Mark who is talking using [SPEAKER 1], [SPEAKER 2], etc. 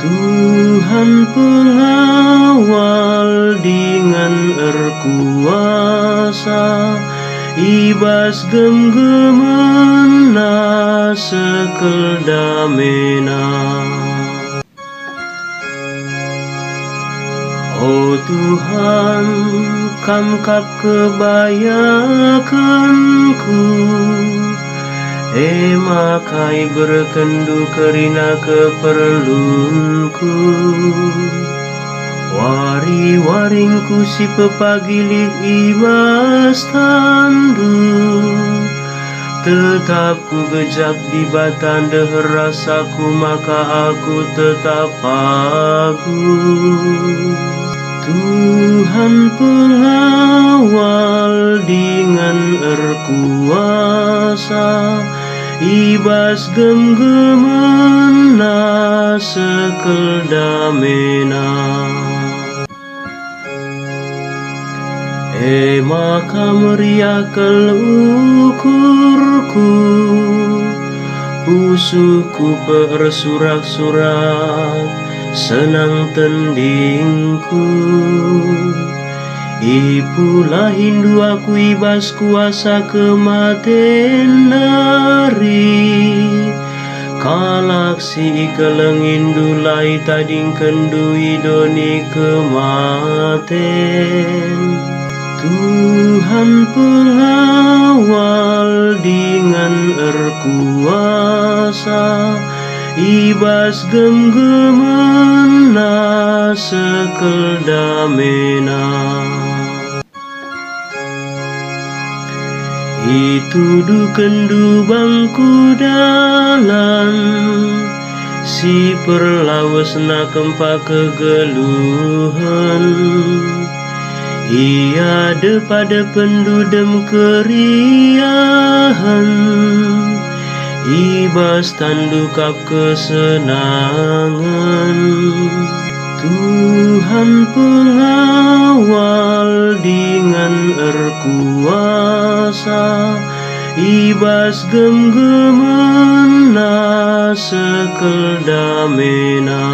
[SPEAKER 1] Tuhan pengawal dengan erkuasa, ibas gemgemena sekel damena. O Tuhan, kamkap kebayakanku, makai berkendu kerina keperlunku. Wari-waringku si pepagilik ibas tandu, tetap ku gejap di batan deher rasaku, maka aku tetap pagu. Tuhan pengawal dengan erkuasa, ibas gemgemena sekel damena. Maka meriakel ukurku, pusuku persurak-surak, senang tendingku. Ipulah hindu aku ibas kuasa kematen nari, kalaksi ikelengin lai tading kendu idoni kematen. Tuhan pengawal dengan erkuasa, ibas gemgemena sekel damena. Itu dukendu bangku dalan, si perlawas na kempa kegeluhan. Ia depada pendudem keriahan, ibas tandukap kesenangan. Tuhan pengawal dengan erkuasa, ibas gemgemena sekel damena.